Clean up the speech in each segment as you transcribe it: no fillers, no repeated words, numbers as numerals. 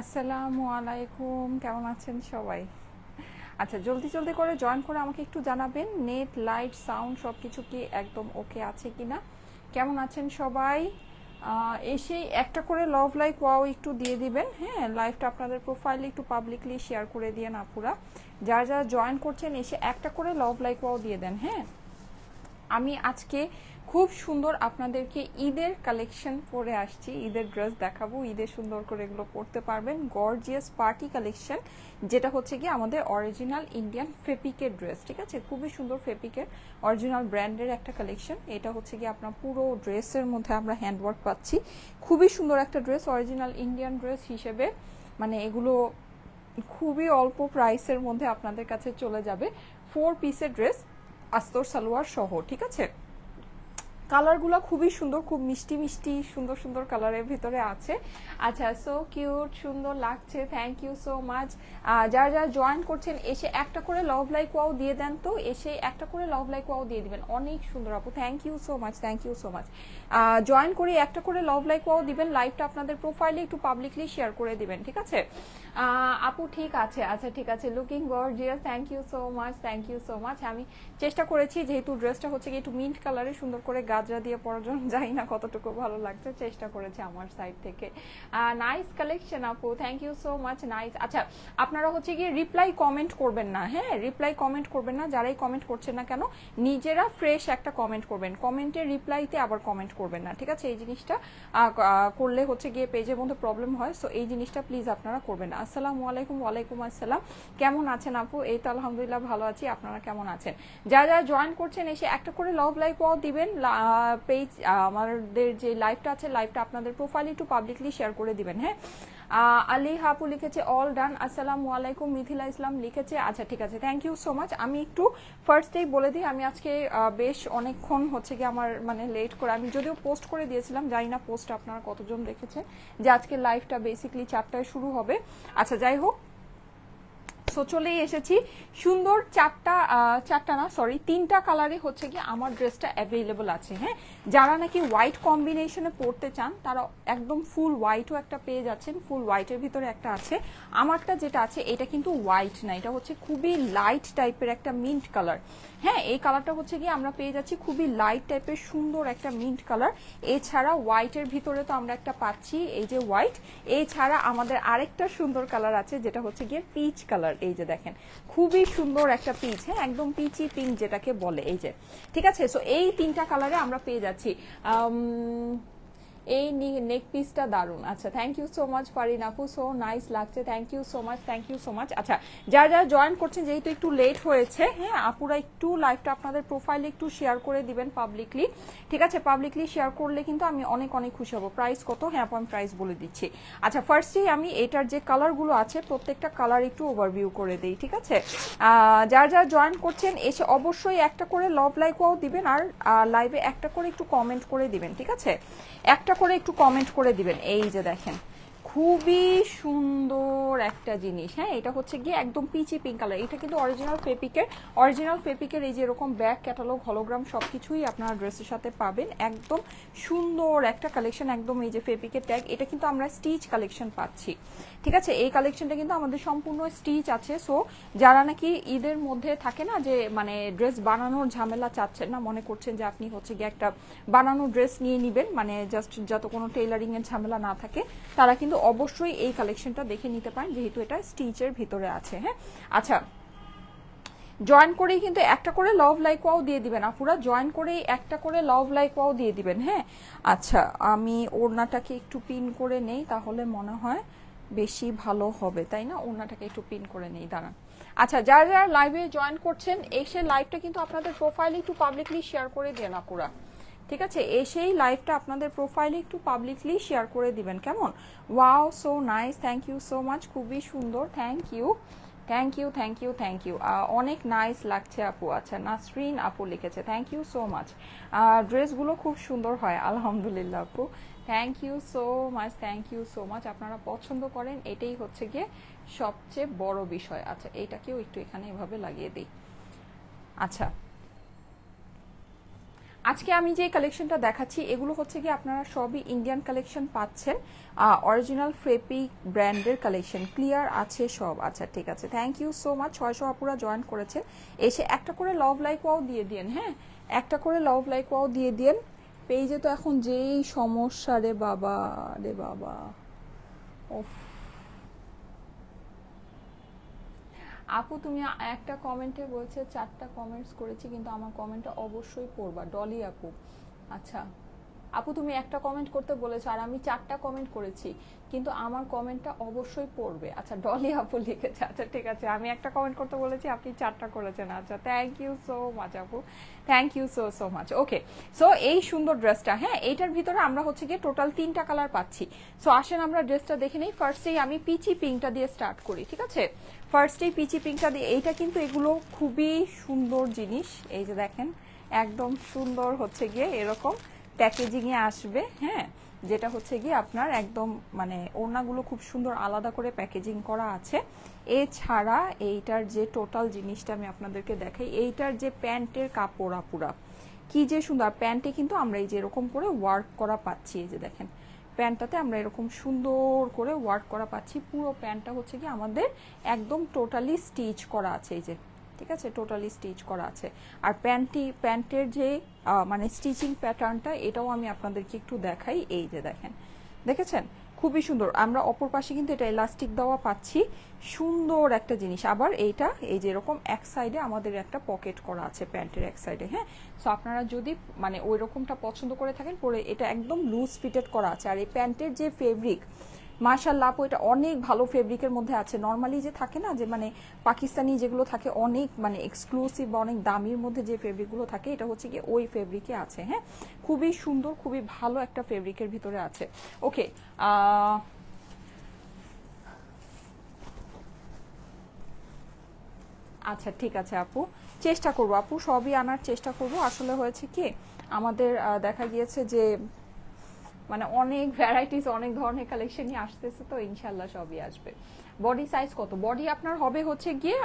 আসসালামু আলাইকুম, কেমন আছেন সবাই? আচ্ছা, জলদি জলদি করে জয়েন করে আমাকে একটু জানাবেন নেট, লাইট, সাউন্ড সব কিছু কি একদম ওকে আছে কিনা। কেমন আছেন সবাই? এসেই একটা করে লাভ লাইক ওয়াও একটু দিয়ে দিবেন। হ্যাঁ, লাইভটা আপনাদের প্রোফাইলে একটু পাবলিকলি শেয়ার করে দিয়ে না পুরা যারা যারা জয়েন করছেন এসে একটা করে লাভ লাইক ওয়াও দিয়ে দেন। হ্যাঁ, আমি আজকে খুব সুন্দর আপনাদেরকে ঈদের কালেকশন পরে আসছি, ঈদের ড্রেস দেখাবো, ঈদের সুন্দর করে এগুলো পরতে পারবেন। গর্জিয়াস পার্টি কালেকশন, যেটা হচ্ছে কি আমাদের অরিজিনাল ইন্ডিয়ান ফেপিকের ড্রেস। ঠিক আছে, খুবই সুন্দর ফেপিকের অরিজিনাল ব্র্যান্ডের একটা কালেকশন। এটা হচ্ছে কি আপনার পুরো ড্রেসের মধ্যে আমরা হ্যান্ডওয়ার্ক পাচ্ছি। খুবই সুন্দর একটা ড্রেস, অরিজিনাল ইন্ডিয়ান ড্রেস হিসেবে মানে এগুলো খুবই অল্প প্রাইসের মধ্যে আপনাদের কাছে চলে যাবে। 4 পিসের ড্রেস, আস্তর সালোয়ার সহ। ঠিক আছে, কালারগুলো খুবই সুন্দর, খুব মিষ্টি মিষ্টি সুন্দর সুন্দর কালারের ভিতরে আছে। আচ্ছা, সো কিউট, সুন্দর লাগছে, থ্যাংক ইউ সো মাচ। যারা যারা জয়েন করছেন এসে একটা করে লাভ লাইক ওয়াও দিয়ে দেন, তো এসে একটা করে লাভ লাইক ওয়াও দিয়ে দিবেন। অনেক সুন্দর আপু, thank you so much, thank you so much. Join করে একটা করে লাভ লাইক ওয়াও দিবেন, লাইভটা আপনাদের প্রোফাইলে একটু পাবলিকলি শেয়ার করে দিবেন। ঠিক আছে আপু, ঠিক আছে, আচ্ছা ঠিক আছে, looking gorgeous, thank you so much, thank you so much. আমি চেষ্টা করেছি, যেহেতু ড্রেসটা হচ্ছে কি একটু মিন্ট কালারে সুন্দর করে গাজরা দিয়ে পরার জন্য, জানি না কতটুকু ভালো লাগছে, চেষ্টা করেছি আমার সাইড থেকে। নাইস কালেকশন আপু, thank you so much, nice. আচ্ছা, আপনারা হচ্ছে গিয়ে রিপ্লাই কমেন্ট করবেন না। হ্যাঁ, রিপ্লাই কমেন্ট করবেন না, যারাই কমেন্ট করছেন না কেন নিজেরা ফ্রেশ একটা কমেন্ট করবেন, কমেন্টের রিপ্লাইতে আবার কমেন্ট করবেন না। ঠিক আছে, এই জিনিসটা করলে হচ্ছে গিয়ে পেজের মধ্যে প্রবলেম হয়, সো এই জিনিসটা প্লিজ আপনারা করবেন না। আসসালামু আলাইকুম। ওয়ালাইকুম আসসালাম, কেমন আছেন আপু? এই তো আলহামদুলিল্লাহ ভালো আছি, আপনারা কেমন আছেন? যারা যারা জয়েন করছেন এসে একটা করে লাভ লাইক ওয়াও দিবেন। পেজ আমাদের যে লাইভটা আছে, লাইভটা আপনাদের প্রোফাইলে একটু পাবলিকলি শেয়ার করে দিবেন। হ্যাঁ, আলী হাপু লিখেছে অল ডান। আসসালামু আলাইকুম। মিথিলা ইসলাম লিখেছে, আচ্ছা ঠিক আছে, থ্যাংক ইউ সো মাচ। আমি একটু ফার্স্টেই বলে দিই, আমি আজকে বেশ অনেকক্ষণ হচ্ছে কি আমার মানে লেট করে, আমি যদিও পোস্ট করে দিয়েছিলাম, জানি না পোস্ট আপনারা কতজন দেখেছেন, যে আজকে লাইভটা বেসিক্যালি 4টায় শুরু হবে। আচ্ছা, যাই হোক, সো চলেই এসেছি। সুন্দর চারটা না সরি 3টা কালারে হচ্ছে কি আমার ড্রেসটা অ্যাভেলেবল আছে। হ্যাঁ, যারা নাকি হোয়াইট কম্বিনেশনে পরতে চান তারা একদম ফুল হোয়াইটও একটা পেয়ে যাচ্ছেন, ফুল হোয়াইটের ভিতরে একটা আছে। আমারটা যেটা আছে এটা কিন্তু হোয়াইট না, এটা হচ্ছে খুবই লাইট টাইপের একটা মিন্ট কালার। হ্যাঁ, এই কালারটা হচ্ছে কি আমরা পেয়ে যাচ্ছি খুবই লাইট টাইপের সুন্দর একটা মিন্ট কালার। এছাড়া হোয়াইটের ভিতরে তো আমরা একটা পাচ্ছি, এই যে হোয়াইট। এছাড়া আমাদের আরেকটা সুন্দর কালার আছে, যেটা হচ্ছে গিয়ে পিচ কালার। এই যে দেখেন, খুবই সুন্দর একটা পিচ। হ্যাঁ, একদম পিচি পিঙ্ক যেটাকে বলে, এই যে। ঠিক আছে, সো এই 3টা কালারে আমরা পেয়ে যাচ্ছি। এই নেক পিসটা দারুন। আচ্ছা, thank you so much Farin আপু, সো নাইস লাগছে, thank you so much, thank you so much. আচ্ছা, যারা যারা জয়েন করছেন, যেহেতু একটু লেট হয়েছে, হ্যাঁ আপুরা একটু লাইভটা আপনাদের প্রোফাইলে একটু শেয়ার করে দিবেন পাবলিকলি। ঠিক আছে, পাবলিকলি শেয়ার করলে কিন্তু আমি অনেক অনেক খুশি হব। প্রাইস কত? হ্যাঁ আপু, আমি প্রাইস বলে দিচ্ছি। আচ্ছা, ফার্স্টেই আমি এটার যে কালারগুলো আছে প্রত্যেকটা কালার একটু ওভারভিউ করে দিই। ঠিক আছে, যারা যারা জয়েন করছেন এসে অবশ্যই একটা করে লাভ লাইক ওয়াও দিবেন, আর লাইভে একটা করে একটু কমেন্ট করে দিবেন। ঠিক আছে, একটা করে একটু কমেন্ট করে দিবেন। এই যে দেখেন, খুবই সুন্দর একটা জিনিস। হ্যাঁ, এটা হচ্ছে গিয়ে একদম পিচি পিঙ্ক কালার। এটা কিন্তু অরিজিনাল ফেপিকের এই যে এরকম ব্যাক ক্যাটালগ হলোগ্রাম সবকিছুই আপনারা ড্রেসের সাথে পাবেন। একদম সুন্দর একটা কালেকশন, একদম এই যে ফেপিকের ট্যাগ। এটা কিন্তু আমরা স্টিচ কালেকশন পাচ্ছি। ঠিক আছে, এই কালেকশনটা কিন্তু আমাদের সম্পূর্ণ স্টিচ আছে। সো যারা নাকি ঈদের মধ্যে থাকে না যে মানে ড্রেস বানানোর ঝামেলা চাচ্ছেন না, মনে করছেন যে আপনি হচ্ছে গিয়ে একটা বানানো ড্রেস নিয়ে নিবেন, মানে জাস্ট যত কোনো টেইলারিং এর ঝামেলা না থাকে, তারা কিন্তু অবশ্যই এই কালেকশনটা দেখে নিতে পারেন, যেহেতু এটা স্টিচের ভিতরে আছে। হ্যাঁ, আচ্ছা, জয়েন করেই কিন্তু একটা করে লাভ লাইক ওয়াও দিয়ে দিবেন আপুরা, জয়েন করেই একটা করে লাভ লাইক ওয়াও দিয়ে দিবেন। হ্যাঁ, আচ্ছা, আমি ওড়নাটাকে একটু পিন করে নেই, তাহলে মনে হয় বেশি ভালো হবে, তাই না? ওড়নাটাকে একটু পিন করে নেই, দাঁড়ান। আচ্ছা, যারা যারা লাইভে জয়েন করছেন এসে লাইভটা কিন্তু আপনাদের প্রোফাইলে একটু পাবলিকলি শেয়ার করে দেন আপুরা। ঠিক আছে, এসেই লাইভটা আপনাদের প্রোফাইলে একটু পাবলিকলি শেয়ার করে দিবেন, কেমন? Wow, so nice, thank you so much, খুবই সুন্দর, thank you, thank you, thank you, thank you. অনেক নাইস লাগছে আপু। আচ্ছা, নাসরিন আপু লিখেছে, থ্যাংক ইউ সো মাচ। ড্রেসগুলো খুব সুন্দর হয় আলহামদুলিল্লাহ আপু, thank you so much, thank you so much. আপনারা পছন্দ করেন, এটাই হচ্ছে গিয়ে সবচেয়ে বড় বিষয়। আচ্ছা, এইটাকেও একটু এখানে এভাবে লাগিয়ে দিই। আচ্ছা, আজকে আমি যে কালেকশনটা দেখাচ্ছি এগুলো হচ্ছে কি আপনারা সবই ইন্ডিয়ান কালেকশন পাচ্ছেন, অরিজিনাল ফেপিক ব্র্যান্ডের কালেকশন। ক্লিয়ার আছে সব? আচ্ছা ঠিক আছে, থ্যাংক ইউ সো মাচ। 600 আপুরা জয়েন করেছেন, এসে একটা করে লাভ লাইক ওয়াও দিয়ে দিন। হ্যাঁ, একটা করে লাভ লাইক ওয়াও দিয়ে দিন। পেজে তো এখন যেই সমস্যা রে বাবা, রে বাবা, ওফ। আপু তুমি একটা কমেন্টে বলছে 4টা কমেন্টস করেছি, কিন্তু আমার কমেন্টটা অবশ্যই পড়বা। ডলি আপু, আচ্ছা আপু তুমি একটা কমেন্ট করতে বলেছো আর আমি 4টা কমেন্ট করেছি, কিন্তু আমার কমেন্টটা অবশ্যই পড়বে। আচ্ছা ডলি আপু লিখেছে, আচ্ছা ঠিক আছে, আমি একটা কমেন্ট করতে বলেছি, আপনি 4টা করেছেন। আচ্ছা থ্যাংক ইউ সো মাচ আপু, thank you so so much. Okay, so এই সুন্দর ড্রেসটা, হ্যাঁ এইটার ভিতরে আমরা হচ্ছে গিয়ে টোটাল 3টা কালার পাচ্ছি। সো আসেন আমরা ড্রেসটা দেখে নিই। ফার্স্টেই আমি পিচি পিঙ্কটা দিয়ে স্টার্ট করি, ঠিক আছে? ফার্স্টেই পিচি পিঙ্কটা দিয়ে, এইটা কিন্তু এগুলো খুবই সুন্দর জিনিস। এই যে দেখেন একদম সুন্দর হচ্ছে গিয়ে এরকম প্যাকেজিংয়ে আসবে, হ্যাঁ, যেটা হচ্ছে গিয়ে আপনার একদম মানে ওড়নাগুলো খুব সুন্দর আলাদা করে প্যাকেজিং করা আছে। এছাড়া এইটার যে টোটাল জিনিসটা আমি আপনাদেরকে দেখাই, এইটার যে প্যান্টের কাপড় আপুরা কি যে সুন্দর, প্যান্টে কিন্তু আমরা এই যে এরকম করে ওয়ার্ক করা পাচ্ছি। এই যে দেখেন প্যান্টটাতে আমরা এরকম সুন্দর করে ওয়ার্ক করা পাচ্ছি। পুরো প্যান্টটা হচ্ছে কি আমাদের একদম টোটালি স্টিচ করা আছে, এই যে ঠিক আছে, টোটালি স্টিচ করা আছে। আর প্যান্টের যে মানে স্টিচিং প্যাটার্নটা, এটাও আমি আপনাদেরকে একটু দেখাই। এই যে দেখেন, দেখেছেন খুবই সুন্দর। আমরা অপর পাশে কিন্তু এটা এলাস্টিক দেওয়া পাচ্ছি, সুন্দর একটা জিনিস। আবার এইটা এই যে এরকম এক সাইডে আমাদের একটা পকেট করা আছে প্যান্টের এক সাইডে, হ্যাঁ। সো আপনারা যদি মানে ওই রকমটা পছন্দ করে থাকেন, পরে এটা একদম লুজ ফিটেড করা আছে। আর এই প্যান্টের যে ফেব্রিক, মাশাআল্লাহ আপু এটা অনেক ভালো ফেব্রিকের মধ্যে আছে। নর্মালি যে থাকে না যে মানে পাকিস্তানি যেগুলো থাকে অনেক মানে এক্সক্লুসিভ বা অনেক দামির মধ্যে যে ফেব্রিকগুলো থাকে, এটা হচ্ছে কি ওই ফেব্রিকে আছে, হ্যাঁ। খুবই সুন্দর, খুবই ভালো একটা ফেব্রিকের ভিতরে আছে। ওকে, আচ্ছা ঠিক আছে আপু, চেষ্টা করবো আপু, সবই আনার চেষ্টা করব। আসলে হয়েছে কি আমাদের দেখা গিয়েছে যে মানে অনেক ভ্যারাইটিস, অনেক ধরনের কালেকশনই আসতেছে, তো ইনশাল্লাহ সবই আসবে। বডি সাইজ কত? বডি আপনার হবে হচ্ছে গিয়ে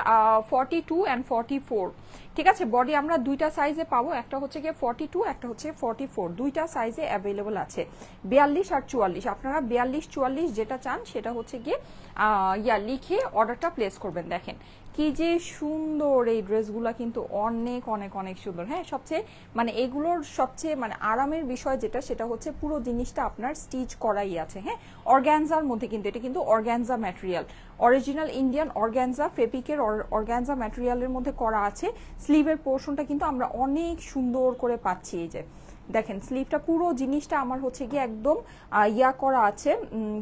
42 and 44, ঠিক আছে? বডি আমরা দুইটা সাইজে পাবো, একটা হচ্ছে গিয়ে 42, একটা হচ্ছে 44, দুইটা সাইজে অ্যাভেলেবল আছে, 42 আর 44। আপনারা 42 44 যেটা চান সেটা হচ্ছে গিয়ে লিখে অর্ডারটা প্লেস করবেন। দেখেন কি যে সুন্দর এই ড্রেসগুলো, কিন্তু অনেক অনেক অনেক সুন্দর, হ্যাঁ। সবচেয়ে মানে এগুলোর সবচেয়ে মানে আরামের বিষয় যেটা, সেটা হচ্ছে পুরো জিনিসটা আপনার স্টিচ করাই আছে, হ্যাঁ। অর্গানজার মধ্যে, কিন্তু এটা কিন্তু organza material, original Indian organza, ফেব্রিকের অর্গানজা ম্যাটেরিয়ালের মধ্যে করা আছে। স্লিভের পোর্শনটা কিন্তু আমরা অনেক সুন্দর করে পাচ্ছি। এই যে দেখেন স্লিভটা, পুরো জিনিসটা আমার হচ্ছে গিয়ে একদম করা আছে,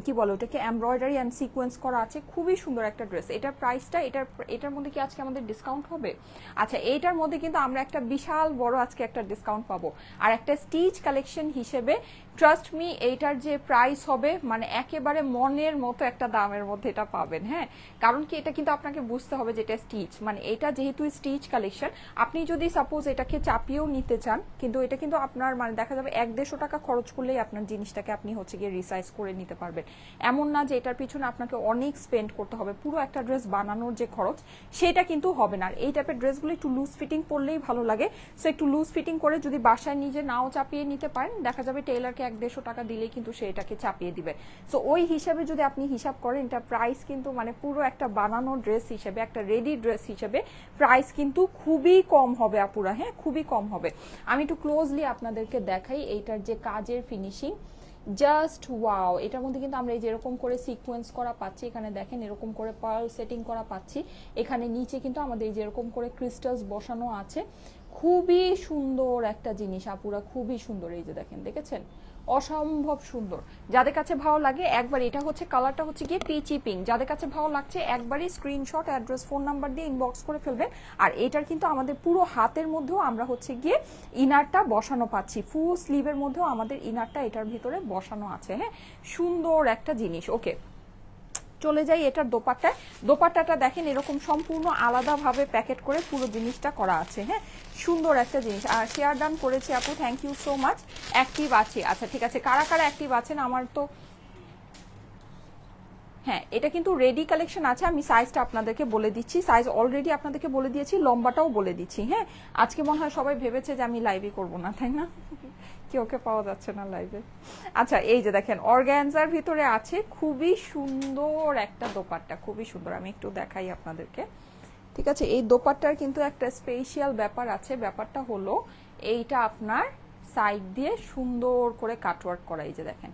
কি বলো ওটাকে, এমব্রয়ডারি অ্যান্ড সিকোয়েন্স করা আছে। খুবই সুন্দর একটা ড্রেস। এটার প্রাইসটা, এটার মধ্যে কি আজকে আমাদের ডিসকাউন্ট হবে? আচ্ছা, এইটার মধ্যে কিন্তু আমরা একটা বিশাল বড় আজকে একটা ডিসকাউন্ট পাবো। আর একটা স্টিচ কালেকশন হিসেবে ট্রাস্ট মি, এইটার যে প্রাইস হবে মানে একেবারে মনের মতো একটা দামের মধ্যে এটা পাবেন, হ্যাঁ। কারণ কি, এটা কিন্তু আপনাকে বুঝতে হবে যে এটা স্টিচ, মানে এটা যেহেতু স্টিচ কালেকশন, আপনি যদি সাপোজ এটাকে চাপিয়েও নিতে চান, কিন্তু এটা কিন্তু আপনার মানে দেখা যাবে 100-150 টাকা খরচ করলেই আপনার জিনিসটাকে আপনি হচ্ছে গিয়ে রিসাইজ করে নিতে পারবেন। এমন না যে এটার পিছনে আপনাকে অনেক স্পেন্ড করতে হবে, পুরো একটা ড্রেস বানানোর যে খরচ সেটা কিন্তু হবে না। আর এই টাইপের ড্রেসগুলো একটু লুজ ফিটিং পরলেই ভালো লাগে। সো একটু লুজ ফিটিং করে যদি বাসায় নিজে নাও চাপিয়ে নিতে পারেন, দেখা যাবে টেইলারকে 100-150 টাকা দিলেই কিন্তু সে এটাকে চাপিয়ে দিবে। সো ওই হিসাবে যদি আপনি হিসাব করেন, এটা প্রাইস কিন্তু মানে পুরো একটা বানানো ড্রেস হিসেবে, একটা রেডি ড্রেস হিসেবে প্রাইস কিন্তু খুবই কম হবে আপুরা, হ্যাঁ, খুবই কম হবে। আমি একটু ক্লোজলি আপনাদেরকে দেখাই এইটার যে কাজের ফিনিশিং, জাস্ট ওয়াও। এটার মধ্যে কিন্তু আমরা এই যে এরকম করে সিকোয়েন্স করা পাচ্ছি, এখানে দেখেন এরকম করে পার্ল সেটিং করা পাচ্ছি, এখানে নিচে কিন্তু আমাদের এই যে এরকম করে ক্রিস্টালস বসানো আছে। খুবই সুন্দর একটা জিনিস আপুরা, খুবই সুন্দর। এই যে দেখেন, দেখেছেন, অসম্ভব সুন্দর। যাদের কাছে ভালো লাগে একবার, এটা হচ্ছে কালারটা হচ্ছে গিয়ে পিচি পিঙ্ক, যাদের কাছে ভালো লাগছে একবারই স্ক্রিনশট, অ্যাড্রেস, ফোন নাম্বার দিয়ে ইনবক্স করে ফেলবেন। আর এটার কিন্তু আমাদের পুরো হাতের মধ্যেও আমরা হচ্ছে গিয়ে ইনারটা বসানো পাচ্ছি, ফুল স্লিভের মধ্যেও আমাদের ইনারটা এটার ভিতরে বসানো আছে, হ্যাঁ। সুন্দর একটা জিনিস। ওকে, চলে যাই এটার দোপাট্টায়। দোপাট্টাটা দেখেন এরকম সম্পূর্ণ আলাদাভাবে প্যাকেট করে পুরো জিনিসটা করা আছে, হ্যাঁ। সুন্দর একটা জিনিস। আর শেয়ার ডান করেছি আপু, thank you so much. Active আছি, আচ্ছা ঠিক আছে। কারা কারা অ্যাক্টিভ আছেন? আমার তো হ্যাঁ, এটা কিন্তু রেডি কালেকশন আছে, আমি সাইজটা আপনাদেরকে বলে দিচ্ছি, সাইজ অলরেডি আপনাদেরকে বলে দিয়েছি, লম্বাটাও বলে দিচ্ছি। হ্যাঁ, আজকে মনে হয় সবাই ভেবেছে যে আমি লাইভই করব না, তাই না? কি ওকে পাওয়া যাচ্ছে না লাইভে। আচ্ছা, এই যে দেখেন অর্গানজার ভিতরে আছে খুবই সুন্দর একটা দোপাট্টা, খুবই সুন্দর, আমি একটু দেখাই আপনাদেরকে। ঠিক আছে, এই দোপাট্টার কিন্তু একটা স্পেশাল ব্যাপার আছে, ব্যাপারটা হলো এইটা আপনার সাইড দিয়ে সুন্দর করে কাটওয়ার্ক করা, এই যে দেখেন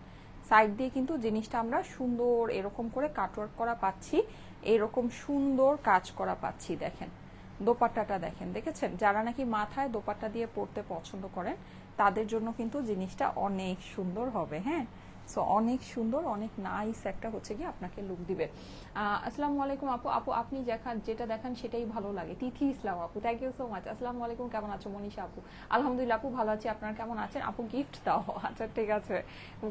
সাইড দিয়ে কিন্তু জিনিসটা আমরা সুন্দর এরকম করে কাটওয়ার্ক করা পাচ্ছি, এরকম সুন্দর কাজ করা পাচ্ছি। দেখেন দোপাট্টাটা দেখেন, দেখেছেন? যারা নাকি মাথায় দোপাট্টা দিয়ে পরতে পছন্দ করেন তাদের জন্য কিন্তু জিনিসটা অনেক সুন্দর হবে। হ্যাঁ, সো অনেক সুন্দর, অনেক নাইস একটা হচ্ছে কি আপনাকে লুক দিবে। আসসালামু আলাইকুম আপু, আপু আপনি যেটা দেখান সেটাই ভালো লাগে। তিথি ইসলাম আপু, থ্যাংক ইউ সো মাচ। আসসালামু আলাইকুম, কেমন আছো? মনীষা আপু, আলহামদুলিল্লাহ আপু ভালো আছি, আপনারা কেমন আছেন? আপু গিফট দাও। আচ্ছা ঠিক আছে,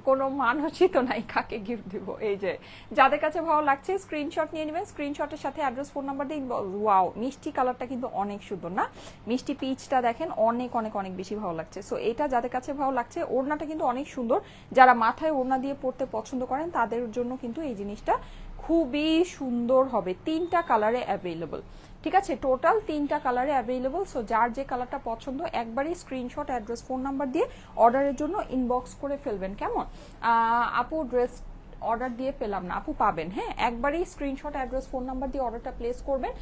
কোনো মানুষই তো নাই কাকে গিফট দিব। এই যে যাদের কাছে ভালো লাগছে স্ক্রিনশট নিয়ে নেবেন, স্ক্রিনশটের সাথে অ্যাড্রেস ফোন নাম্বার দিয়ে। ওয়াও, মিষ্টি কালারটা কিন্তু অনেক সুন্দর না? মিষ্টি পিচটা দেখেন, অনেক অনেক অনেক বেশি ভালো লাগছে। সো এটা যাদের কাছে ভালো লাগছে, ওড়নাটা কিন্তু অনেক সুন্দর, যারা মাথায় ওড়না দিয়ে পড়তে পছন্দ করেন তাদের জন্য কিন্তু এই জিনিসটা খুবই সুন্দর হবে। 3টা কালারে অ্যাভেলেবল, ঠিক আছে? টোটাল 3টা কালারে অ্যাভেলেবল। সো যার যে কালারটা পছন্দ একবারই স্ক্রিনশট, অ্যাড্রেস, ফোন নাম্বার দিয়ে অর্ডারের জন্য ইনবক্স করে ফেলবেন, কেমন? আপু ড্রেস অর্ডার দিয়ে পেলাম না, আপু পাবেন। হ্যাঁ, একবারই স্ক্রিনশট, অ্যাড্রেস, ফোন নাম্বার দিয়ে অর্ডারটা প্লেস করবেন,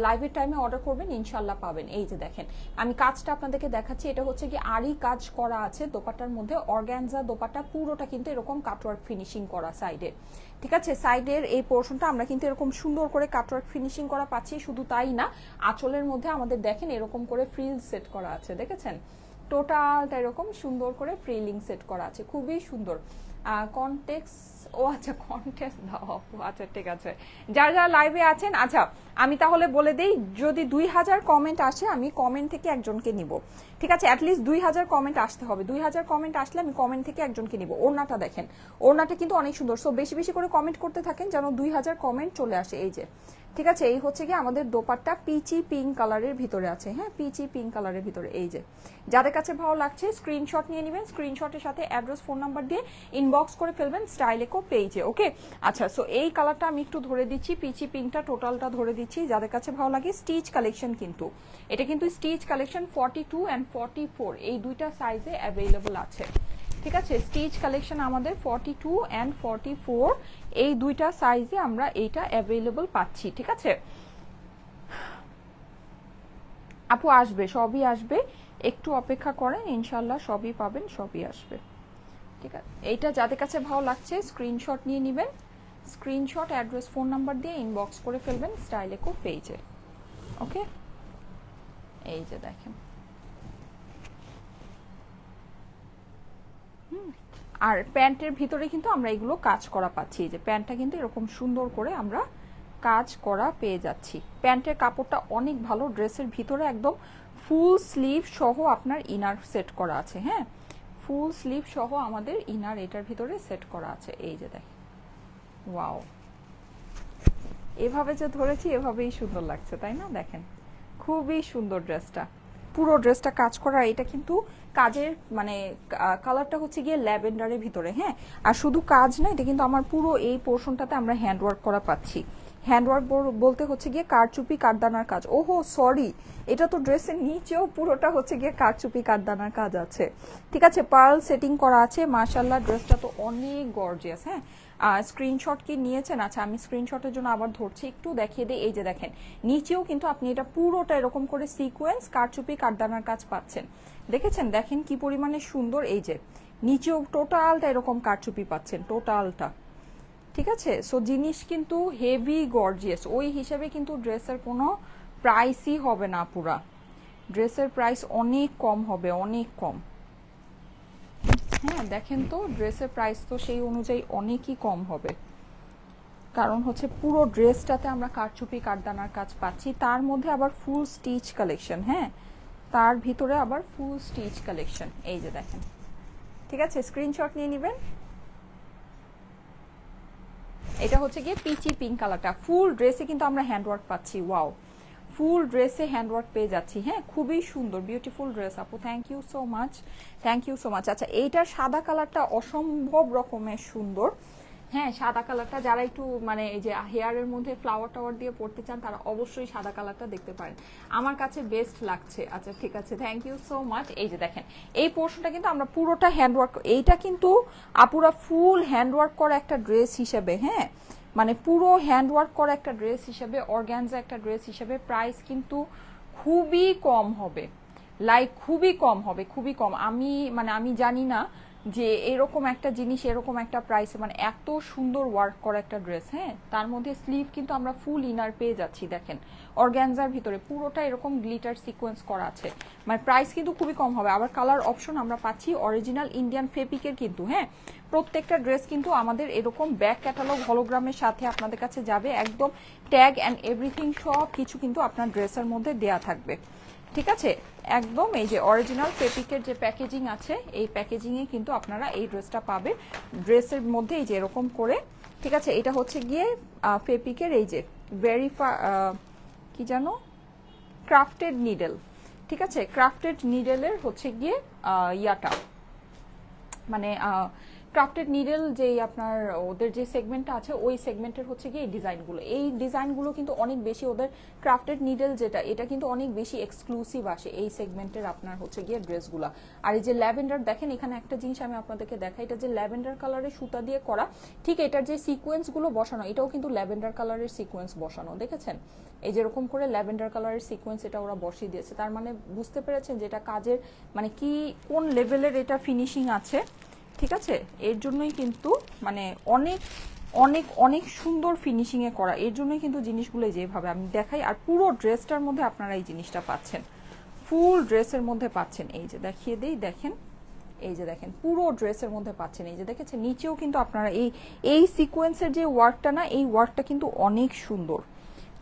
লাইভের টাইমে অর্ডার করবেন, ইনশাল্লাহ পাবেন। এই যে দেখেন আমি কাজটা আপনাদেরকে দেখাচ্ছি, এটা হচ্ছে কি আরই কাজ করা আছে দোপাট্টার মধ্যে, অর্গানজা দোপাট্টা পুরোটা কিন্তু এরকম কাটওয়ার্ক ফিনিশিং করা সাইডে। ঠিক আছে, সাইডের এই পোর্শনটা আমরা কিন্তু এরকম সুন্দর করে কাটওয়ার্ক ফিনিশিং করা পাচ্ছি। শুধু তাই না, আঁচলের মধ্যে আমাদের দেখেন এরকম করে ফ্রিল সেট করা আছে, দেখেছেন? টোটালটা এরকম সুন্দর করে ফ্রিলিং সেট করা আছে, খুবই সুন্দর। কনটেক্স, ও আচ্ছা কনটেক্স দাও, আচ্ছা ঠিক আছে। যারা যারা লাইভে আছেন, আচ্ছা আমি তাহলে বলে দেই, যদি 2000 কমেন্ট আসে আমি কমেন্ট থেকে একজনকে নিব, ঠিক আছে? অ্যাটলিস্ট 2000 কমেন্ট আসতে হবে, 2000 কমেন্ট আসলে আমি কমেন্ট থেকে একজনকে নিব। ওড়নাটা দেখেন, ওড়নাটা কিন্তু অনেক সুন্দর। সো বেশি বেশি করে কমেন্ট করতে থাকেন যেন 2000 কমেন্ট চলে আসে। এই যে ঠিক আছে, এই হচ্ছে কি আমাদের দোপাট্টা পিচি পিঙ্ক কালারের ভিতরে আছে। হ্যাঁ, পিচি পিঙ্ক কালারের ভিতরে। এই যে যাদের কাছে ভালো লাগছে স্ক্রিনশট নিয়ে নেবেন, স্ক্রিনশটের সাথে অ্যাড্রেস, ফোন নাম্বার দিয়ে ইনবক্স করে ফেলবেন স্টাইলেকো পেজে। ওকে, আচ্ছা সো এই কালারটা আমি একটু ধরে দিচ্ছি, পিচি পিঙ্কটা টোটালটা ধরে দিচ্ছি। যাদের কাছে ভালো লাগে স্টিচ কালেকশন, কিন্তু এটা কিন্তু স্টিচ কালেকশন 42 and 44 এই দুইটা সাইজে অ্যাভেলেবল আছে। ঠিক আছে, স্টিচ কালেকশন আমাদের 42 and 44 এই দুইটা সাইজে আমরা এইটা অ্যাভেলেবল পাচ্ছি। ঠিক আছে আপু, আসবে, সবই আসবে, একটু অপেক্ষা করেন, ইনশাল্লাহ সবই পাবেন, সবই আসবে। ঠিক আছে, এইটা যাদের কাছে ভালো লাগছে স্ক্রিনশট নিয়ে নেবেন, স্ক্রিনশট, অ্যাড্রেস, ফোন নাম্বার দিয়ে ইনবক্স করে ফেলবেন স্টাইলেকো পেজে। ওকে, এই যে দেখেন, আর প্যান্টের ভিতরে কিন্তু আমরা এগুলো কাজ করা পাচ্ছি। এই যে প্যান্টটা কিন্তু এরকম সুন্দর করে আমরা কাজ করা পেয়ে যাচ্ছি। প্যান্টের কাপড়টা অনেক ভালো, ড্রেসের ভিতরে একদম ফুল স্লিভ সহ আপনার ইনার সেট করা আছে। হ্যাঁ, ফুল স্লিভ সহ আমাদের ইনার এটার ভিতরে সেট করা আছে। এই যে দেখেন, ওয়াও, এভাবে যে ধরেছি এভাবেই সুন্দর লাগছে, তাই না? দেখেন খুবই সুন্দর ড্রেসটা, পুরো ড্রেসটা কাজ করা। এটা কিন্তু কাজের মানে কালারটা হচ্ছে গিয়ে ল্যাভেন্ডারের ভিতরে। হ্যাঁ, আর শুধু কাজ না, এটা কিন্তু আমার পুরো এই পোর্শনটাতে আমরা হ্যান্ডওয়ার্ক করা পাচ্ছি। হ্যান্ডওয়ার্ক বলতে হচ্ছে গিয়ে কারচুপি কাঠদানার কাজ। ওহো সরি, এটা তো ড্রেসের নিচেও পুরোটা হচ্ছে গিয়ে কারচুপি কাঠদানার কাজ আছে। ঠিক আছে, পার্ল সেটিং করা আছে, মাশাআল্লাহ ড্রেসটা তো অনেক গর্জিয়াস। হ্যাঁ, স্ক্রিনশট কি নিয়েছেন? আচ্ছা আমি স্ক্রিনশটের জন্য আবার ধরছি, একটু দেখিয়ে দিই। এই যে দেখেন, নিচেও কিন্তু আপনি এটা পুরোটা এরকম করে সিকোয়েন্স কারচুপি কাঠদানার কাজ পাচ্ছেন। দেখেছেন? দেখেন কি পরিমাণে সুন্দর। এই যে নিচেও টোটালটা এরকম কারচুপি পাচ্ছেন, টোটালটা। ঠিক আছে, সো জিনিস কিন্তু হেভি গর্জিয়াস, ওই হিসেবে কিন্তু ড্রেসের কোনো প্রাইসই হবে না, পুরা ড্রেসের প্রাইস অনেক কম হবে, অনেক কম। হ্যাঁ দেখেন তো, ড্রেসের প্রাইস তো সেই অনুযায়ী অনেকই কম হবে, কারণ হচ্ছে পুরো ড্রেসটাতে আমরা কারচুপি কাঠদানার কাজ পাচ্ছি, তার মধ্যে আবার ফুল স্টিচ কালেকশন। হ্যাঁ, তার ভিতরে আবার ফুল স্টিচ কালেকশন। এই যে দেখেন, ঠিক আছে, স্ক্রিনশট নিয়ে নেবেন। এটা হচ্ছে গিয়ে পিচি পিঙ্ক কালারটা, ফুল ড্রেসে কিন্তু আমরা হ্যান্ডওয়ার্ক পাচ্ছি। ওয়াও, ফুল ড্রেসে হ্যান্ডওয়ার্ক পেয়ে যাচ্ছি। হ্যাঁ, খুবই সুন্দর, বিউটিফুল ড্রেস আপু, thank you so much, thank you so much. আচ্ছা এইটার সাদা কালারটা অসম্ভব রকমের সুন্দর, হ্যাঁ, সাদা কালারটা যারা একটু মানে এই যে হেয়ারের মধ্যে ফ্লাওয়ার টাওয়ার দিয়ে পড়তে চান তারা অবশ্যই সাদা কালারটা দেখতে পারেন, আমার কাছে বেস্ট লাগছে। আচ্ছা ঠিক আছে, থ্যাংক ইউ সো মাচ। এই যে দেখেন এই পোর্শনটা কিন্তু আমরা পুরোটা হ্যান্ডওয়ার্ক, এইটা কিন্তু আপুরা ফুল হ্যান্ডওয়ার্ক করা একটা ড্রেস হিসেবে, হ্যাঁ মানে পুরো হ্যান্ডওয়ার্ক করা একটা ড্রেস হিসেবে, অর্গানজা একটা ড্রেস হিসেবে প্রাইস কিন্তু খুবই কম হবে, লাইক খুবই কম হবে, খুবই কম। আমি জানি না যে এরকম একটা জিনিস এরকম একটা প্রাইসে, মানে এত সুন্দর ওয়ার্ক করা একটা ড্রেস, হ্যাঁ তার মধ্যে স্লিভ কিন্তু আমরা ফুল ইনার পেয়ে যাচ্ছি, দেখেন অর্গানজার ভিতরে পুরোটা এরকম গ্লিটার সিকোয়েন্স করা আছে, মানে প্রাইস কিন্তু খুবই কম হবে। আবার কালার অপশন আমরা পাচ্ছি অরিজিনাল ইন্ডিয়ান ফেব্রিকের কিন্তু, হ্যাঁ প্রত্যেকটা ড্রেস কিন্তু আমাদের এরকম ব্যাক ক্যাটালগ হলোগ্রামের সাথে আপনাদের কাছে যাবে, একদম ট্যাগ অ্যান্ড এভরিথিং সব কিছু কিন্তু আপনার ড্রেসের মধ্যে দেয়া থাকবে, ঠিক আছে একদম। এই যে অরিজিনাল ফেব্রিকের যে প্যাকেজিং আছে এই প্যাকেজিংয়ে কিন্তু আপনারা এই ড্রেসটা পাবে, ড্রেসের মধ্যে এই যে এরকম করে, ঠিক আছে। এটা হচ্ছে গিয়ে ফেব্রিকের এই যে কি জানো ক্রাফটেড নিডেল, ঠিক আছে ক্রাফটেড নিডেলের হচ্ছে গিয়ে ইয়াটা মানে ক্রাফটেড নিডল যেই আপনার ওদের যে সেগমেন্টটা আছে ওই সেগমেন্টের হচ্ছে গিয়ে এই ডিজাইনগুলো কিন্তু অনেক বেশি ওদের ক্রাফটেড নিডল যেটা এটা কিন্তু অনেক বেশি এক্সক্লুসিভ আসে এই সেগমেন্টের আপনার হচ্ছে গিয়ে ড্রেসগুলো। আর এই যে ল্যাভেন্ডার দেখেন, এখানে একটা জিনিস আমি আপনাদেরকে দেখাই, এটা যে ল্যাভেন্ডার কালারের সুতা দিয়ে করা, ঠিক এটার যে সিকোয়েন্সগুলো বসানো এটাও কিন্তু ল্যাভেন্ডার কালারের সিকোয়েন্স বসানো, দেখেছেন এই যেরকম করে ল্যাভেন্ডার কালারের সিকোয়েন্স এটা ওরা বসিয়ে দিয়েছে, তার মানে বুঝতে পেরেছেন যে এটা কাজের মানে কি কোন লেভেলের এটা ফিনিশিং আছে, ঠিক আছে। এর জন্যই কিন্তু মানে অনেক অনেক অনেক সুন্দর ফিনিশিংয়ে করা, এর জন্যই কিন্তু জিনিসগুলো যেভাবে আমি দেখাই। আর পুরো ড্রেসটার মধ্যে আপনারা এই জিনিসটা পাচ্ছেন, ফুল ড্রেসের মধ্যে পাচ্ছেন, এই যে দেখিয়ে দেই দেখেন, এই যে দেখেন পুরো ড্রেসের মধ্যে পাচ্ছেন, এই যে দেখেছেন নিচেও কিন্তু আপনারা এই সিকোয়েন্সের যে ওয়ার্কটা না এই ওয়ার্কটা কিন্তু অনেক সুন্দর,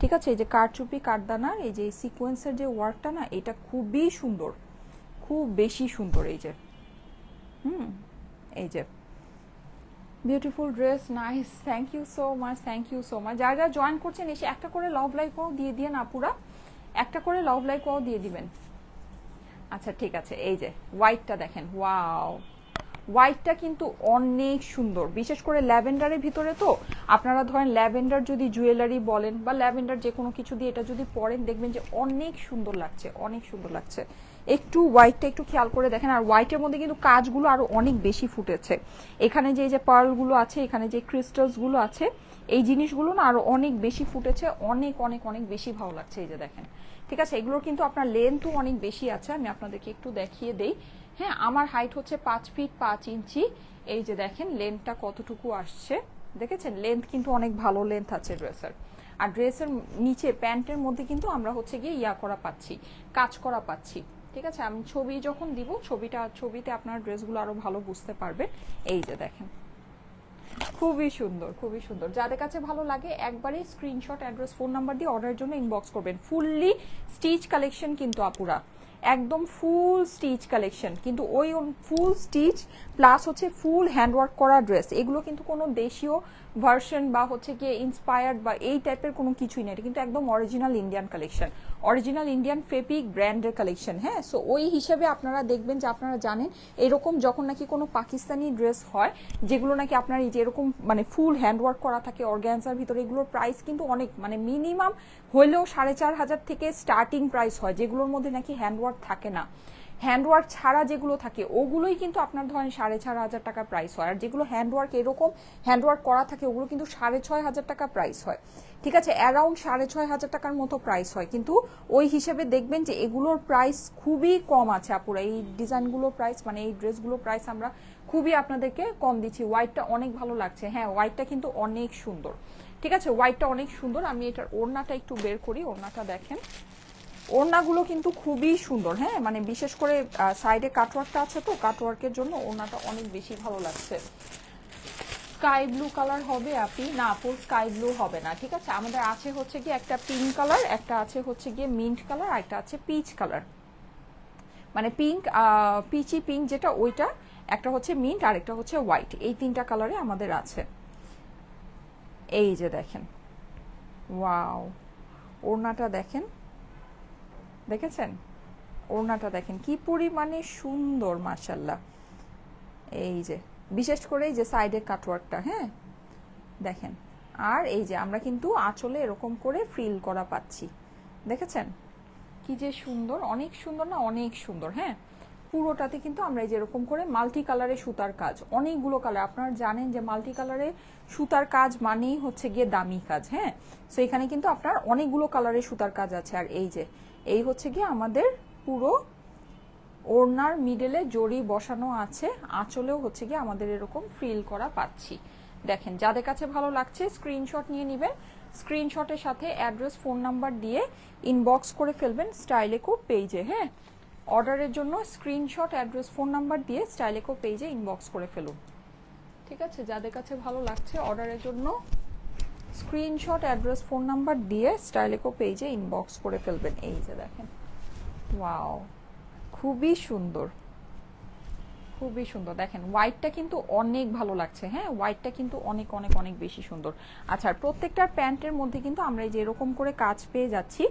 ঠিক আছে। এই যে কারচুপি কাঠদানার এই যে সিকোয়েন্সের যে ওয়ার্কটা না এটা খুবই সুন্দর, খুব বেশি সুন্দর, এই যে এই যে beautiful dress, nice, thank you so much, thank you so much. যারা যারা জয়েন করছেন এসে একটা করে লাভ লাইকও দিয়ে দিয়ে না পুরা একটা করে লাভ লাইকও দিয়ে দিবেন। আচ্ছা ঠিক আছে, এই যে হোয়াইটটা দেখেন, ওয়াও হোয়াইটটা কিন্তু অনেক সুন্দর, বিশেষ করে ল্যাভেন্ডারের ভিতরে তো আপনারা ধরেন ল্যাভেন্ডার যদি জুয়েলারি বলেন বা ল্যাভেন্ডার যে কোনো কিছু দিয়ে এটা যদি পরেন দেখবেন যে অনেক সুন্দর লাগছে, অনেক সুন্দর লাগছে। একটু হোয়াইটটা একটু খেয়াল করে দেখেন, আর হোয়াইটের মধ্যে কিন্তু কাজগুলো আরো অনেক বেশি ফুটেছে, এখানে যে পার্লগুলো আছে, এখানে যে ক্রিস্টালসগুলো আছে এই জিনিসগুলো না আরো অনেক বেশি ফুটেছে, অনেক অনেক অনেক বেশি ভালো লাগছে, এই যে দেখেন, ঠিক আছে। এগুলোর কিন্তু আপনার লেন্থও অনেক বেশি আছে, আমি আপনাদেরকে একটু দেখিয়ে দেই, হ্যাঁ আমার হাইট হচ্ছে 5 ফিট 5 ইঞ্চি, এই যে দেখেন লেন্থটা কতটুকু আসছে, দেখেছেন লেন্থ কিন্তু অনেক ভালো লেন্থ আছে ড্রেসের। আর ড্রেসের নিচে প্যান্টের মধ্যে কিন্তু আমরা হচ্ছে গিয়ে ইয়া করা পাচ্ছি, কাজ করা পাচ্ছি, ঠিক আছে। আমি ছবি যখন দিব ছবিতে আপনার ড্রেসগুলো আরো ভালো বুঝতে পারবে। এই যে দেখেন খুবই সুন্দর, খুবই সুন্দর, যাদের কাছে ভালো লাগে একবারে স্ক্রিনশট অ্যাড্রেস ফোন নাম্বার দিয়ে অর্ডারের জন্য ইনবক্স করবেন। ফুললি স্টিচ কালেকশন কিন্তু আপুরা, একদম ফুল স্টিচ কালেকশন, কিন্তু ওই ফুল স্টিচ প্লাস হচ্ছে ফুল হ্যান্ডওয়ার্ক করা ড্রেস, এগুলো কিন্তু কোনো দেশীয় ভার্সন বা হচ্ছে গিয়ে ইন্সপায়ার্ড বা এই টাইপের কোনো কিছুই না, এটা কিন্তু একদম original Indian collection, original Indian fabric ব্র্যান্ডের কালেকশন, হ্যাঁ। সো ওই হিসেবে আপনারা দেখবেন যে আপনারা জানেন এরকম যখন নাকি কোনো পাকিস্তানি ড্রেস হয় যেগুলো নাকি আপনার এই যে এরকম মানে ফুল হ্যান্ডওয়ার্ক করা থাকে অর্গানজার ভিতরে, এগুলোর প্রাইস কিন্তু অনেক মানে মিনিমাম হলেও 4,500 থেকে স্টার্টিং প্রাইস হয়, যেগুলোর মধ্যে নাকি হ্যান্ডওয়ার্ক থাকে না, হ্যান্ডওয়ার্ক ছাড়া যেগুলো থাকে ওগুলোই কিন্তু আপনার ধরেন 4,500 টাকা প্রাইস হয়, আর যেগুলো হ্যান্ডওয়ার্ক এরকম হ্যান্ডওয়ার্ক করা থাকে ওগুলো কিন্তু 6,500 টাকা প্রাইস হয়, ঠিক আছে, অ্যারাউন্ড 6,500 টাকার মতো প্রাইস হয়। কিন্তু ওই হিসেবে দেখবেন যে এগুলোর প্রাইস খুবই কম আছে আপুরা, এই ডিজাইনগুলোর প্রাইস মানে এই ড্রেসগুলোর প্রাইস আমরা খুবই আপনাদেরকে কম দিচ্ছি। হোয়াইটটা অনেক ভালো লাগছে, হ্যাঁ হোয়াইটটা কিন্তু অনেক সুন্দর, ঠিক আছে হোয়াইটটা অনেক সুন্দর। আমি এটার ওড়নাটা একটু বের করি, ওড়নাটা দেখেন, ওড়নাগুলো কিন্তু খুবই সুন্দর, হ্যাঁ মানে বিশেষ করে সাইডে কাটওয়ার্কটা আছে তো কাটওয়ার্কের জন্য ওড়নাটা অনেক বেশি ভালো লাগছে। স্কাই ব্লু কালার হবে আপনি না আপু, স্কাই ব্লু হবে না, ঠিক আছে। আমাদের আছে হচ্ছে কি একটা পিঙ্ক কালার, একটা আছে হচ্ছে গিয়ে মিন্ট কালার, আর একটা আছে পিচ কালার, মানে পিঙ্ক পিচি পিঙ্ক যেটা ওইটা, একটা হচ্ছে মিন্ট আর একটা হচ্ছে হোয়াইট, এই তিনটা কালারে আমাদের আছে। এই যে দেখেন ওয়াও ওড়নাটা দেখেন, দেখেছেন ওড়নাটা দেখেন কি পরিমাণে সুন্দর মাশাআল্লাহ। এই যে বিশেষ করে এই যে সাইডের কাটওয়ার্কটা, হ্যাঁ দেখেন। আর এই যে আমরা কিন্তু আঁচলে এরকম করে ফ্রিল করা পাচ্ছি, দেখেছেন কি যে সুন্দর, অনেক সুন্দর না, অনেক সুন্দর। হ্যাঁ, পুরোটাতে কিন্তু আমরা এই যে এরকম করে মাল্টি কালারে সুতার কাজ, অনেকগুলো কালার। আপনারা জানেন যে মাল্টি কালারে সুতার কাজ মানেই হচ্ছে গিয়ে দামি কাজ। হ্যাঁ, সো এখানে কিন্তু আপনার অনেকগুলো কালারে সুতার কাজ আছে। আর এই যে এই হচ্ছে গিয়ে আমাদের পুরো ওড়নার মিডলে জড়ি বসানো আছে, আঁচলেও হচ্ছে গিয়ে আমাদের এরকম ফ্রিল করা পাচ্ছি। দেখেন, যাদের কাছে ভালো লাগছে স্ক্রিনশট নিয়ে নেবেন, স্ক্রিনশটের সাথে অ্যাড্রেস ফোন নাম্বার দিয়ে ইনবক্স করে ফেলবেন স্টাইলেকো পেজে। হ্যাঁ, অর্ডারের জন্য স্ক্রিনশট, অ্যাড্রেস, ফোন নাম্বার দিয়ে স্টাইলেকো পেজে ইনবক্স করে ফেলুন। ঠিক আছে, যাদের কাছে ভালো লাগছে অর্ডারের জন্য স্ক্রিনশট, অ্যাড্রেস, ফোন নাম্বার দিয়ে স্টাইলেকো পেজে ইনবক্স করে ফেলবেন। এই যে দেখেন, ওয়াও, খুবই সুন্দর, খুবই সুন্দর। দেখেন হোয়াইটটা কিন্তু অনেক ভালো লাগছে। হ্যাঁ, হোয়াইটটা কিন্তু অনেক অনেক অনেক বেশি সুন্দর। আচ্ছা, আর প্রত্যেকটার প্যান্টের মধ্যে কিন্তু আমরা এই যে এরকম করে কাজ পেয়ে যাচ্ছি।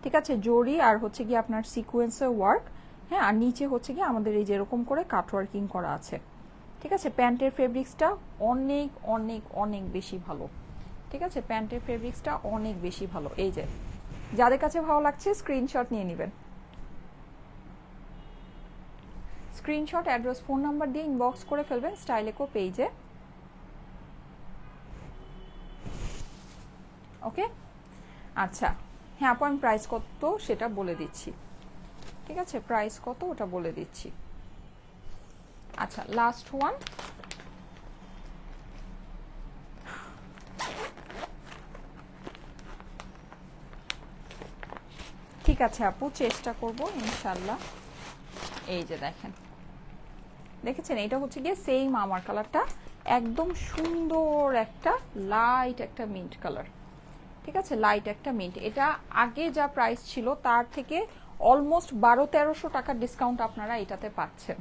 ঠিক আছে, জরি আর হচ্ছে গিয়ে আপনার সিকোয়েন্সের ওয়ার্ক। হ্যাঁ, আর নিচে হচ্ছে গিয়ে আমাদের এই যে এরকম করে কাটওয়ার্কিং করা আছে। ঠিক আছে, প্যান্টের ফেব্রিক্সটা অনেক অনেক অনেক বেশি ভালো। ঠিক আছে, প্যান্টের ফেব্রিক্সটা অনেক বেশি ভালো। এই যে যাদের কাছে ভালো লাগছে স্ক্রিনশট নিয়ে নেবেন, স্ক্রিনশট, অ্যাড্রেস, ফোন নাম্বার দিয়ে ইনবক্স করে ফেলবেন স্টাইলেকো পেজে। ওকে, আচ্ছা। হ্যাঁ আপু, আমি প্রাইস কত সেটা বলে দিচ্ছি। ঠিক আছে, প্রাইস কত ওটা বলে দিচ্ছি। আচ্ছা, লাস্ট ওয়ান। ঠিক আছে আপু, চেষ্টা করব ইনশাল্লাহ। এই যে দেখেন, দেখেছেন এটা হচ্ছে গিয়ে সেম আমার কালারটা, একদম সুন্দর একটা লাইট একটা মিন্ট কালার। ঠিক আছে, লাইট একটা মিন্ট। এটা আগে যা প্রাইস ছিল তার থেকে অলমোস্ট 1200-1300 টাকার ডিসকাউন্ট আপনারা এটাতে পাচ্ছেন।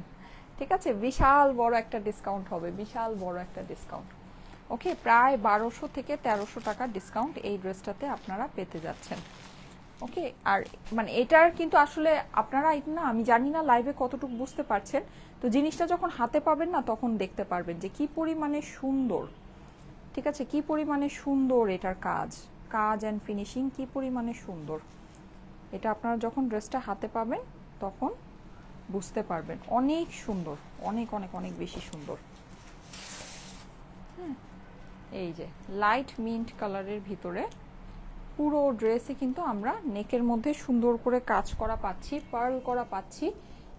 ঠিক আছে, বিশাল বড় একটা ডিসকাউন্ট হবে, বিশাল বড় একটা ডিসকাউন্ট। ওকে, প্রায় 1200 থেকে 1300 টাকার ডিসকাউন্ট এই ড্রেসটাতে আপনারা পেতে যাচ্ছেন। ওকে, আর মানে এটার কিন্তু আসলে আপনারা না, আমি জানি না লাইভে কতটুকু বুঝতে পারছেন, তো জিনিসটা যখন হাতে পাবেন না তখন দেখতে পারবেন যে কি পরিমাণে সুন্দর। ঠিক আছে, কি পরিমাণে সুন্দর এটার কাজ, কাজ অ্যান্ড ফিনিশিং কি পরিমাণে সুন্দর। এটা আপনারা যখন ড্রেসটা হাতে পাবেন তখন বুঝতে পারবেন, অনেক সুন্দর, অনেক অনেক অনেক বেশি সুন্দর। হ্যাঁ, এই যে লাইট মিন্ট কালারের ভিতরে পুরো ড্রেসে কিন্তু আমরা নেকের মধ্যে সুন্দর করে কাজ করা পাচ্ছি, পার্ল করা পাচ্ছি।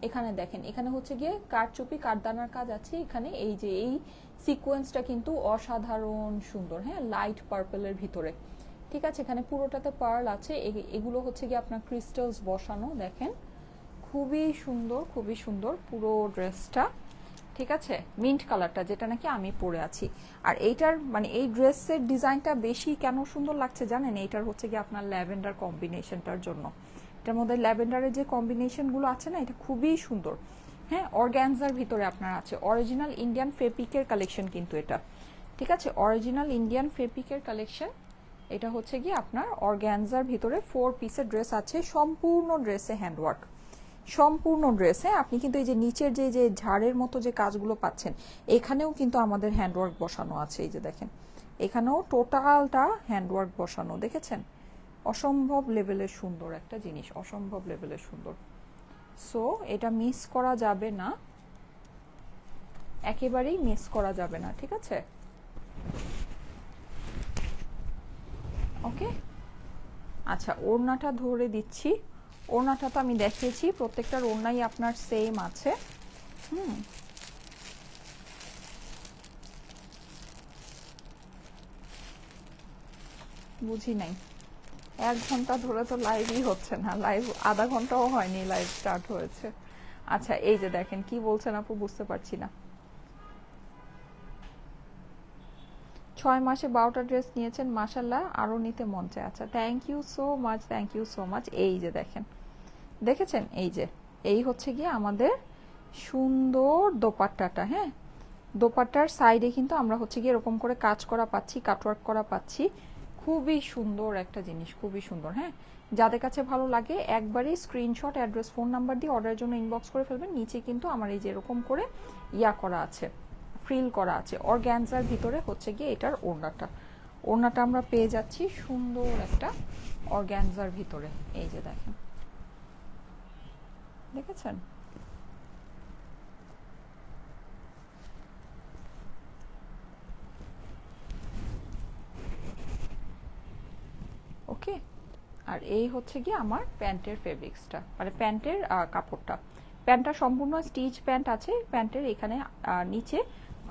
এখানে দেখেন, এখানে হচ্ছে গিয়ে কারচুপি কাঠদানার কাজ আছে এখানে। এই যে এই সিকোয়েন্সটা কিন্তু অসাধারণ সুন্দর। হ্যাঁ, লাইট পার্পলের ভিতরে। ঠিক আছে, এখানে পুরোটাতে পার্ল আছে, এগুলো হচ্ছে গিয়ে আপনার ক্রিস্টালস বসানো। দেখেন খুবই সুন্দর, খুবই সুন্দর পুরো ড্রেসটা। ঠিক আছে, মিন্ট কালারটা যেটা নাকি আমি পরে আছি। আর এইটার মানে এই ড্রেসের ডিজাইনটা বেশি কেন সুন্দর লাগছে জানেন? এইটার হচ্ছে কি আপনার ল্যাভেন্ডার কম্বিনেশনটার জন্য। এটার মধ্যে ল্যাভেন্ডারের যে কম্বিনেশনগুলো আছে না, এটা খুবই সুন্দর। হ্যাঁ, অর্গ্যানজার ভিতরে আপনার আছে, অরিজিনাল ইন্ডিয়ান ফেব্রিকের কালেকশন কিন্তু এটা। ঠিক আছে, অরিজিনাল ইন্ডিয়ান ফেব্রিকের কালেকশন। এটা হচ্ছে কি আপনার অর্গ্যানজার ভিতরে 4 পিসের ড্রেস আছে, সম্পূর্ণ ড্রেসে হ্যান্ডওয়ার্ক, সম্পূর্ণ ড্রেসে। আপনি কিন্তু এই যে নিচের যে যে ঝাড়ের মতো যে কাজগুলো পাচ্ছেন, এখানেও কিন্তু আমাদের হ্যান্ডওয়ার্ক বসানো আছে। এই যে দেখেন, এখানেও টোটালটা হ্যান্ডওয়ার্ক বসানো, দেখেছেন? অসম্ভব লেভেলের সুন্দর একটা জিনিস, অসম্ভব লেভেলের সুন্দর। সো এটা মিস করা যাবে না, একেবারেই মিস করা যাবে না। ঠিক আছে, ওকে। আচ্ছা, ওড়নাটা ধরে দিচ্ছি। ওড়নাটা তো আমি দেখিয়েছি, প্রত্যেকটার ওড়নাই আপনার সেম আছে। বুঝি নাই, 1 ঘন্টা ধরে তো লাইভই হচ্ছে না, লাইভ আধা ঘন্টাও হয়নি লাইভ স্টার্ট হয়েছে। আচ্ছা, এই যে দেখেন কি বলছেন আপু, বুঝতে পারছি না। 6 মাসে 12টা ড্রেস নিয়েছেন, মাশাল্লাহ, আরো নিতে মন চায়। আচ্ছা, thank you so much, thank you so much. এই যে দেখেন, দেখেছেন? এই যে এই হচ্ছে গিয়ে আমাদের সুন্দর দোপাট্টাটা। হ্যাঁ, দোপাট্টার সাইডে কিন্তু আমরা হচ্ছে গিয়ে এরকম করে কাজ করা পাচ্ছি, কাটওয়ার্ক করা পাচ্ছি। খুবই সুন্দর একটা জিনিস, খুবই সুন্দর। হ্যাঁ, যাদের কাছে ভালো লাগে একবারই স্ক্রিনশট, অ্যাড্রেস, ফোন নাম্বার দিয়ে অর্ডারের জন্য ইনবক্স করে ফেলবেন। নিচে কিন্তু আমার এই যে এরকম করে ইয়া করা আছে, ফ্রিল করা আছে। অর্গ্যানজার ভিতরে হচ্ছে গিয়ে এটার ওড়নাটা আমরা পেয়ে যাচ্ছি সুন্দর একটা অর্গ্যানজার ভিতরে। এই যে দেখেন, দেখেছেন? ওকে, আর এই হচ্ছে গিয়ে আমার প্যান্টের ফেব্রিক্সটা, মানে প্যান্টের কাপড়টা। প্যান্টটা সম্পূর্ণ স্টিচ প্যান্ট আছে। প্যান্টের এখানে নিচে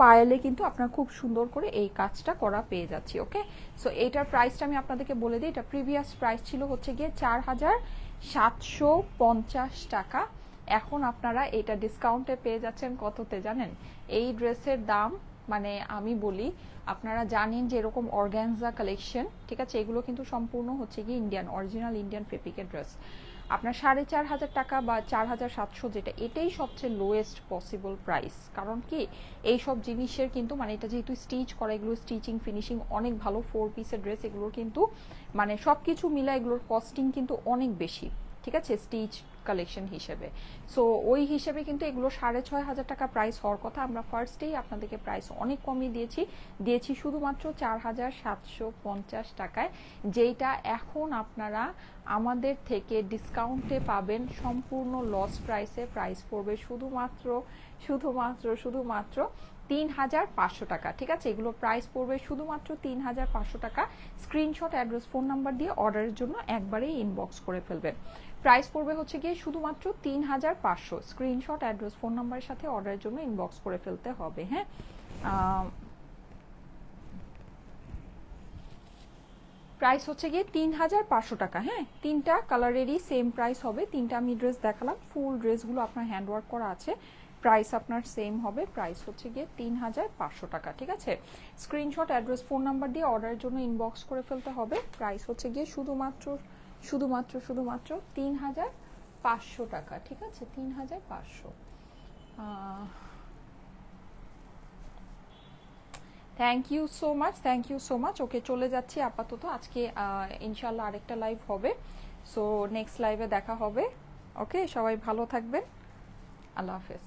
পায়েলে কিন্তু আপনার খুব সুন্দর করে এই কাজটা করা পেয়ে যাচ্ছি। ওকে, সো এইটার প্রাইসটা আমি আপনাদেরকে বলে দিই। এটা প্রিভিয়াস প্রাইস ছিল হচ্ছে গিয়ে 4750 টাকা। এখন আপনারা এটা ডিসকাউন্টে পেয়ে যাচ্ছেন কততে জানেন? এই ড্রেসের দাম মানে আমি বলি, আপনারা জানেন যে এরকম অর্গানজা কালেকশন, ঠিক আছে, এগুলো কিন্তু সম্পূর্ণ হচ্ছে কি ইন্ডিয়ান, অরিজিনাল ইন্ডিয়ান ফেব্রিকের ড্রেস। আপনার 4500 টাকা বা 4700, যেটা এটাই সবচেয়ে লোয়েস্ট পসিবল প্রাইস। কারণ কি এই সব জিনিসের কিন্তু মানে এটা যেহেতু স্টিচ করা, এগুলো স্টিচিং ফিনিশিং অনেক ভালো। 4 পিসের ড্রেস, এগুলোর কিন্তু মানে সব কিছু মিলা এগুলোর কস্টিং কিন্তু অনেক বেশি, ঠিক আছে, স্টিচ কালেকশন হিসেবে। সো ওই হিসেবে কিন্তু এগুলো 6500 টাকা প্রাইস হওয়ার কথা। আমরা ফার্স্টেই আপনাদেরকে প্রাইস অনেক কমিয়ে দিয়েছি শুধুমাত্র 4750 টাকায়, যেটা এখন আপনারা আমাদের থেকে ডিসকাউন্টে পাবেন সম্পূর্ণ লস প্রাইসে। প্রাইস পড়বে শুধুমাত্র 3500 টাকা, ঠিক আছে। এগুলো প্রাইস পড়বে শুধুমাত্র 3500 টাকা। স্ক্রিনশট, অ্যাড্রেস, ফোন নাম্বার দিয়ে অর্ডারের জন্য একবারেই ইনবক্স করে ফেলবেন। প্রাইস পড়বে হচ্ছে গিয়ে শুধুমাত্র 3500। স্ক্রিনশট, অ্যাড্রেস, ফোন নাম্বারের সাথে অর্ডারের জন্য ইনবক্স করে ফেলতে হবে। হ্যাঁ, প্রাইস হচ্ছে গিয়ে 3500 টাকা। হ্যাঁ, তিনটা কালারেরই সেম প্রাইস হবে। তিনটা আমি ড্রেস দেখালাম, ফুল ড্রেসগুলো আপনার হ্যান্ডওয়ার্ক করা আছে। প্রাইস আপনার সেম হবে। প্রাইস হচ্ছে গিয়ে 3500 টাকা, ঠিক আছে। স্ক্রিনশট, অ্যাড্রেস, ফোন নাম্বার দিয়ে অর্ডারের জন্য ইনবক্স করে ফেলতে হবে। প্রাইস হচ্ছে গিয়ে শুধুমাত্র 3500 টাকা, ঠিক আছে, 3500। Thank you so much. Okay, চলে যাচ্ছি আপাতত। আজকে ইনশাল্লাহ আরেকটা লাইভ হবে। সো নেক্সট লাইভে দেখা হবে। ওকে, সবাই ভালো থাকবেন। আল্লাহ হাফেজ।